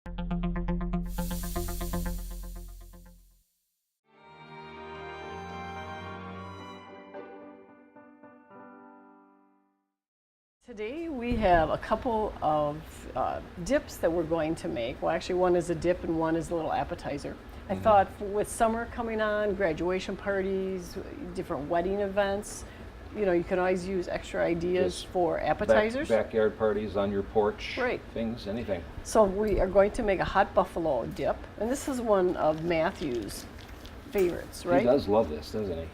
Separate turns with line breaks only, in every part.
Today we have a couple of dips that we're going to make. Well, actually one is a dip and one is a little appetizer. I thought with summer coming on, graduation parties, different wedding events, you know, you can always use extra ideas for appetizers.
Backyard parties, on your porch,
right.
Things, anything.
So we are going to make a hot buffalo dip, and this is one of Matthew's favorites, right?
He does love this, doesn't he?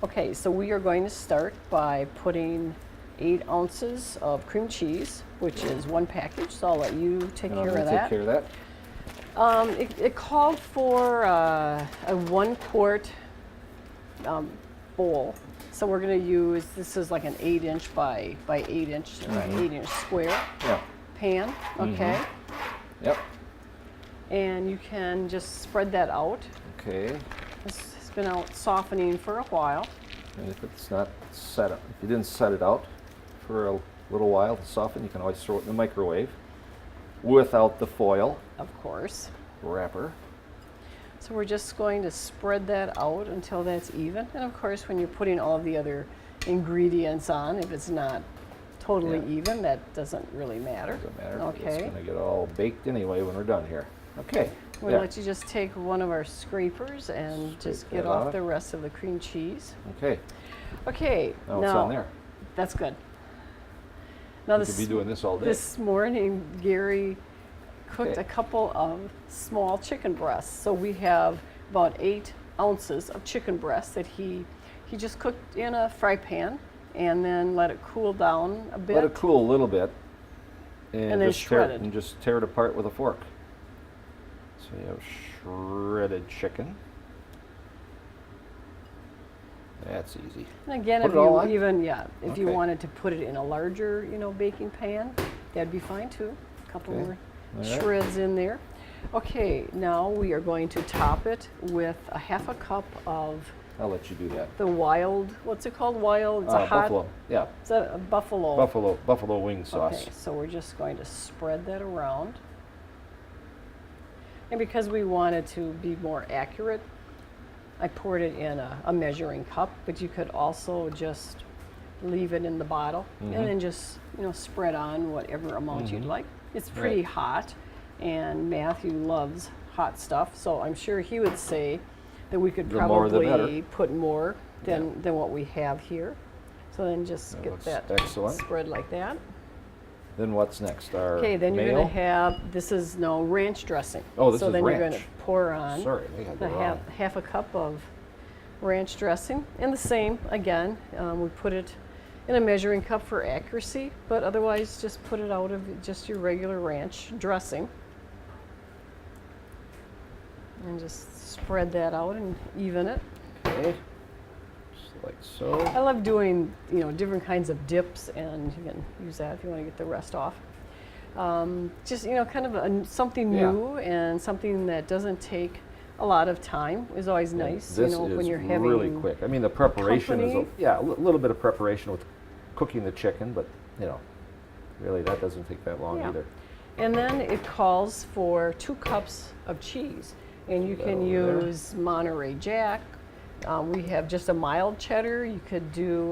Okay, so we are going to start by putting 8 ounces of cream cheese, which is 1 package, so I'll let you take care of that.
Take care of that.
It called for a 1 quart bowl. So we're going to use, this is like an 8-inch by 8-inch, 8-inch square pan, okay?
Yep.
And you can just spread that out.
Okay.
It's been out softening for a while.
And if it's not set up, if you didn't set it out for a little while to soften, you can always throw it in the microwave without the foil.
Of course.
Wrapper.
So we're just going to spread that out until that's even. And of course, when you're putting all of the other ingredients on, if it's not totally even, that doesn't really matter.
Doesn't matter.
Okay.
It's going to get all baked anyway when we're done here. Okay.
We'll let you just take one of our scrapers and just get off the rest of the cream cheese.
Okay.
Okay.
Now it's on there.
That's good. Now
You could be doing this all day.
This morning, Gary cooked a couple of small chicken breasts. So we have about 8 ounces of chicken breasts that he just cooked in a fry pan and then let it cool down a bit.
Let it cool a little bit,
and then shred it.
And just tear it apart with a fork. So you have shredded chicken. That's easy.
And again, if you wanted to put it in a larger, baking pan, that'd be fine too. A couple more shreds in there. Okay, now we are going to top it with a 1/2 cup of.
I'll let you do that.
The wild, what's it called? Wild. It's a hot
buffalo. Yeah.
It's a buffalo.
Buffalo wing sauce.
Okay, so we're just going to spread that around. And because we wanted to be more accurate, I poured it in a measuring cup, but you could also just leave it in the bottle and then just spread on whatever amount you'd like. It's pretty hot, and Matthew loves hot stuff, so I'm sure he would say that we could probably put more than what we have here. So then just get that spread like that.
Then what's next?
Okay, then you're going to have, this is ranch dressing.
Oh, this is ranch.
So then you're going to pour on
half
a cup of ranch dressing. And the same, again, we put it in a measuring cup for accuracy, but otherwise just put it out of just your regular ranch dressing. And just spread that out and even it.
Okay. Like so.
I love doing, different kinds of dips, and you can use that if you want to get the rest off. Just, kind of something new and something that doesn't take a lot of time is always nice.
This
when you're
is
having
really quick. I mean, the preparation is a little bit of preparation with cooking the chicken, but really that doesn't take that long either.
And then it calls for 2 cups of cheese, and you can use Monterey Jack. We have just a mild cheddar. You could do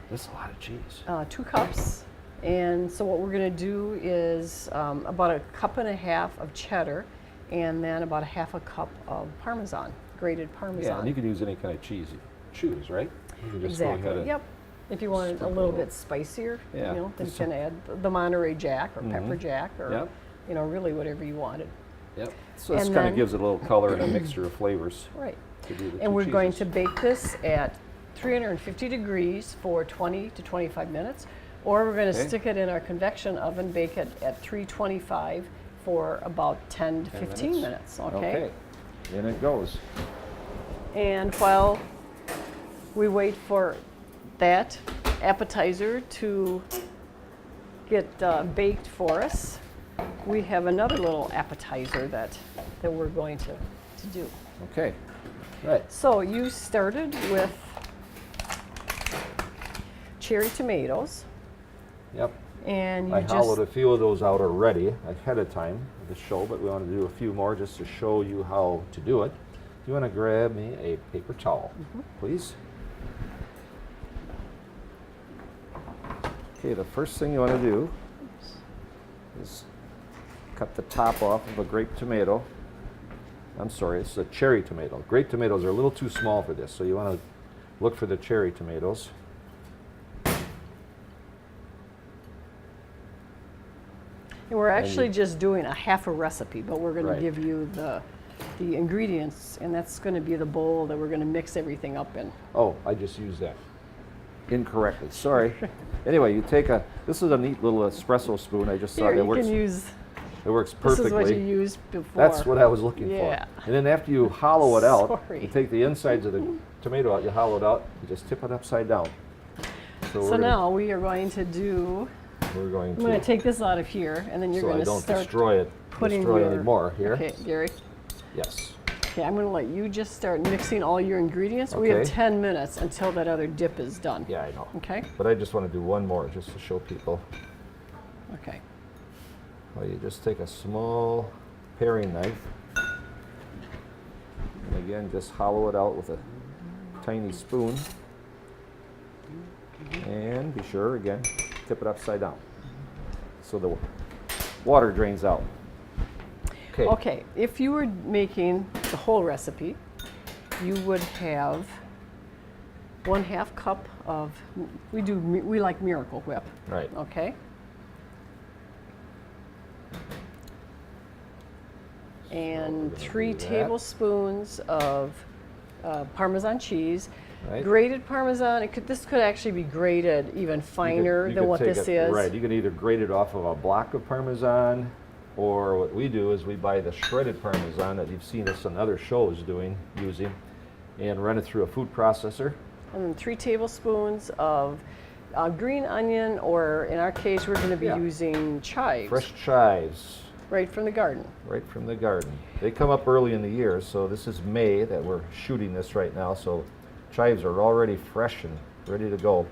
that's a lot of cheese.
2 cups. And so what we're going to do is about 1.5 cups of cheddar, and then about 1/2 cup of Parmesan, grated Parmesan.
Yeah, and you can use any kind of cheese you choose, right? You can just go ahead and
If you want it a little bit spicier, then you can add the Monterey Jack or pepper jack or really whatever you wanted.
Yep. So this kind of gives it a little color and a mixture of flavors.
Right. And we're going to bake this at 350 degrees for 20 to 25 minutes, or we're going to stick it in our convection oven, bake it at 325 for about 10 to 15 minutes. Okay.
In it goes.
And while we wait for that appetizer to get baked for us, we have another little appetizer that we're going to do.
Okay. Right.
So you started with cherry tomatoes.
Yep.
And you
I
just
hollowed a few of those out already ahead of time of the show, but we want to do a few more just to show you how to do it. Do you want to grab me a paper towel, please? Okay, the first thing you want to do is cut the top off of a grape tomato. I'm sorry, it's a cherry tomato. Grape tomatoes are a little too small for this, so you want to look for the cherry tomatoes.
And we're actually just doing a half a recipe, but we're going
Right.
to give you the ingredients, and that's going to be the bowl that we're going to mix everything up in.
Oh, I just used that incorrectly. Sorry. Anyway, you take this is a neat little espresso spoon. I just
Here,
thought
you
it works.
can use.
It works
This
perfectly.
is what you used before.
That's what I was looking
Yeah.
for. And then after you hollow it out,
Sorry.
you take the insides of the tomato out, you hollow it out, you just tip it upside down.
So now we are going to do.
we're going
I'm going to take this out of here, and then you're
so
going
I
to
don't
start
destroy
putting
any
your-
more here.
Okay, Gary.
Yes.
Okay, I'm going to let you just start mixing all your ingredients. We have
Okay.
10 minutes until that other dip is done.
Yeah, I know.
Okay.
But I just want to do one more just to show people.
Okay.
Well, you just take a small paring knife, and again, just hollow it out with a tiny spoon. And be sure, again, tip it upside down so the water drains out. Okay.
Okay, if you were making the whole recipe, you would have 1/2 cup of, we like Miracle Whip,
Right.
okay? And
gonna
3
do that.
tablespoons of Parmesan cheese.
Right.
Grated Parmesan, this could actually be grated even finer
You
than
could
what
take
this
it-
is.
Right, you can either grate it off of a block of Parmesan, or what we do is we buy the shredded Parmesan that you've seen us on other shows using, and run it through a food processor.
And then 3 tablespoons of green onion, or in our case, we're going to be
Yeah.
using chives,
Fresh chives,
right from the garden.
right from the garden. They come up early in the year, so this is May that we're shooting this right now, so chives are already fresh and ready to go.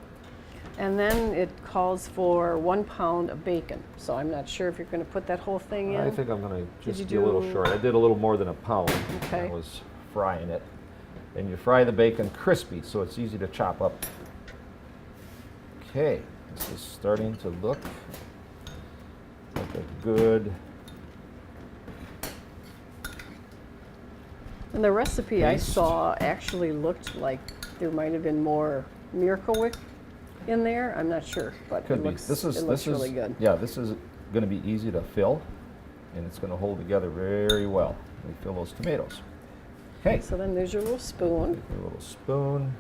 And then it calls for 1 pound of bacon. So I'm not sure if you're going to put that whole thing in.
I think I'm going to
you
just be a little
do-
short. I did a little more than a pound.
Okay.
I was frying it. And you fry the bacon crispy so it's easy to chop up. Okay, this is starting to look like a good.
And the recipe I
Paste.
saw actually looked like there might have been more Miracle Whip in there. I'm not sure, but
Could
it
be.
looks,
This is
it looks really good.
Yeah, this is going to be easy to fill, and it's going to hold together very well. We fill those tomatoes. Okay.
So then there's your little spoon.
Take a little spoon.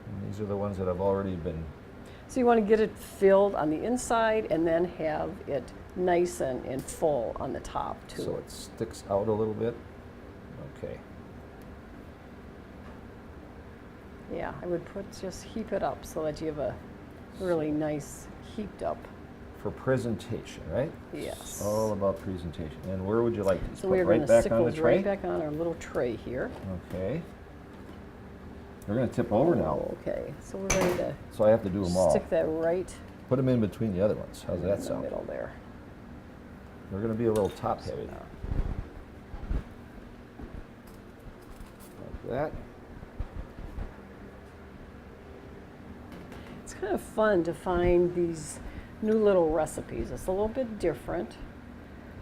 And these are the ones that have already been.
So you want to get it filled on the inside and then have it nice and full on the top too.
So it sticks out a little bit. Okay.
Yeah, I would just heap it up so that you have a really nice heaped up.
For presentation, right?
Yes.
It's all about presentation. And where would you like these?
So
Put
we're going
right
to
back
stick
on the
those
tray?
right back on our little tray here.
Okay. They're going to tip over now.
Okay, so we're going to
So I have to do them all.
stick that right
Put them in between the other ones. How's
in
that
the
sound?
middle there.
They're going to be a little top heavy. Like that.
It's kind of fun to find these new little recipes. It's a little bit different,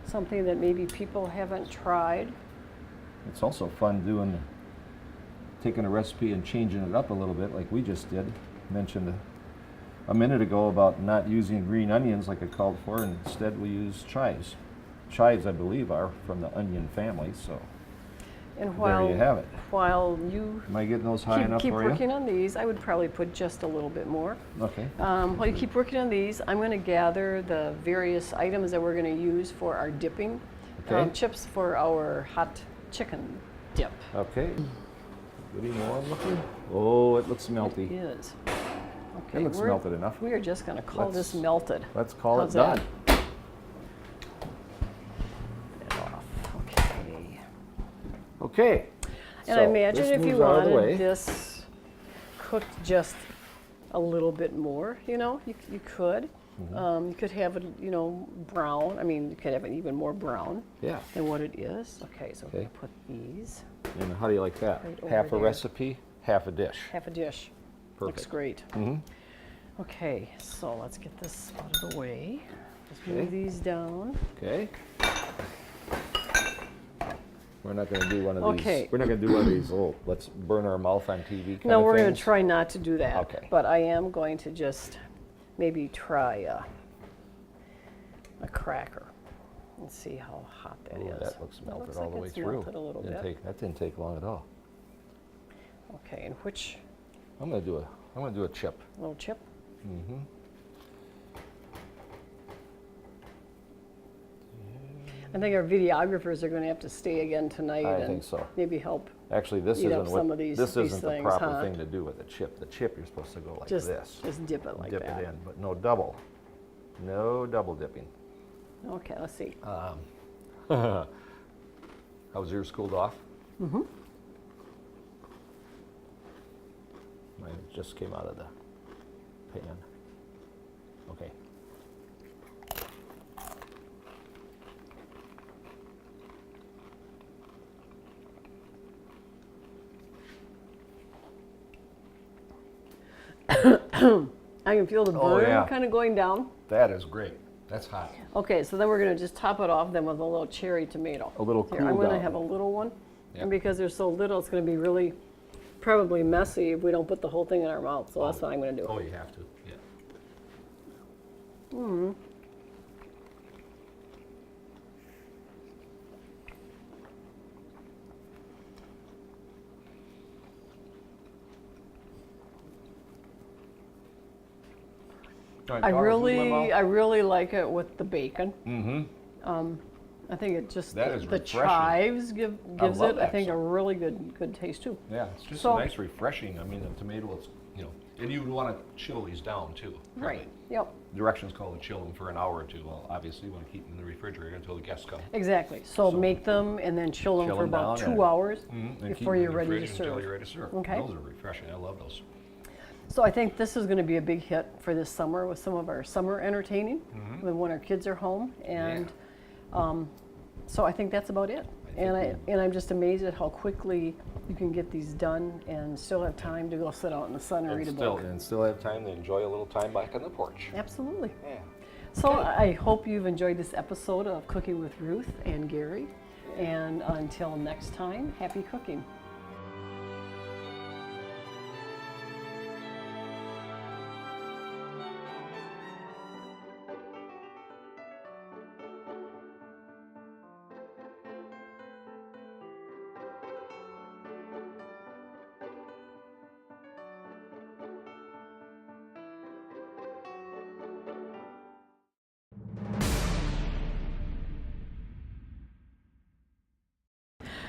something that maybe people haven't tried.
It's also fun taking a recipe and changing it up a little bit, like we just did. Mentioned a minute ago about not using green onions like I called for, and instead we use chives. Chives, I believe, are from the onion family, so
And
there you have it.
while you
Am I getting those high enough
keep
for you?
working on these, I would probably put just a little bit more.
Okay.
While you keep working on these, I'm going to gather the various items that we're going to use for our dipping.
Okay.
Chips for our hot chicken dip.
Okay. Getting warm looking. Oh, it looks melty.
It is. Okay,
It looks melted enough.
We are just going to call this
Let's-
melted.
Let's call
How's
it done.
that? Get it off. Okay.
Okay.
And
so
I imagine
this
if you
moves out of the way.
wanted this cooked just a little bit more, you know, you could. You could have it, you know, brown. I mean, you could have it even more brown
Yeah.
than what it is. Okay, so
Okay.
I'm gonna put these,
And how do you like that?
Right over
Half a
there.
recipe, half a dish.
half a dish. Looks
Perfect.
great.
Mm-hmm.
Okay, so let's get this out of the way. Just
Okay.
move these down.
Okay. We're not going to do one of
Okay.
these. We're not going to do one of these. Oh, let's burn our mouth on TV kind
No,
of
we're going
things.
to try not to do that.
Okay.
But I am going to just maybe try a cracker and see how hot that
Ooh,
is.
that looks melted
looks
all
like
the way
it's
through.
melted a little bit.
That didn't take long at all.
Okay, and which
I'm going to do a chip.
little chip?
Mm-hmm.
I think our videographers are going to have to stay again tonight
I
and
think so.
maybe help.
Actually, this
Eat up
isn't
some
what
of these
this isn't the
things,
proper
huh?
thing to do with a chip. The chip you're supposed to go like
Just,
this.
just dip it like
Dip
that.
it in, but no double. No double dipping.
Okay, let's see.
How was yours cooled off?
Mm-hmm.
Mine just came out of the pan. Okay.
I can feel the burn
Oh, yeah.
kind of going down.
That is great. That's hot.
Okay, so then we're going to just top it off then with a little cherry tomato.
A little
Here,
cool
I'm going to
down.
have a little one.
Yep.
And because they're so little, it's going to be really probably messy if we don't put the whole thing in our mouth. So that's what I'm going to do.
Oh, you have to. Yeah.
I really like it with the bacon.
Mm-hmm.
I think it just
That is
the
refreshing.
chives gives
love
it, I
that
think, a
stuff.
really good taste too.
Yeah, it's just
So-
a nice refreshing. I mean, the tomato is, you know, and you would want to chill these down too.
Right.
apparently.
Yep.
Directions call to chill them for an hour or two. Well, obviously, you want to keep them in the refrigerator until the guests come.
Exactly. So
So-
make them and then chill them
Chill
for
them
about
down
2
and-
hours
And keep
before
them
you're
in the
ready to
fridge until
serve.
you're ready to serve.
Okay.
Those are refreshing. I love those.
So I think this is going to be a big hit for this summer with some of our summer entertaining when our kids are home, and so I think that's about it. And I'm just amazed at how quickly you can get these done and still have time to go sit out in the sun or read a book.
And still have time to enjoy a little time back on the porch.
Absolutely.
Yeah.
So I hope you've enjoyed this episode of Cooking with Ruth and Gary. And until next time, happy cooking.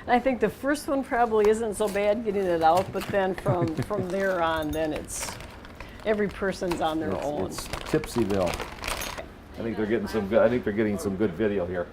I think the first one probably isn't so bad getting it out, but then from there on, then it's every person's on their own.
It's Tipsyville. I think they're getting some good. I think they're getting some good video here.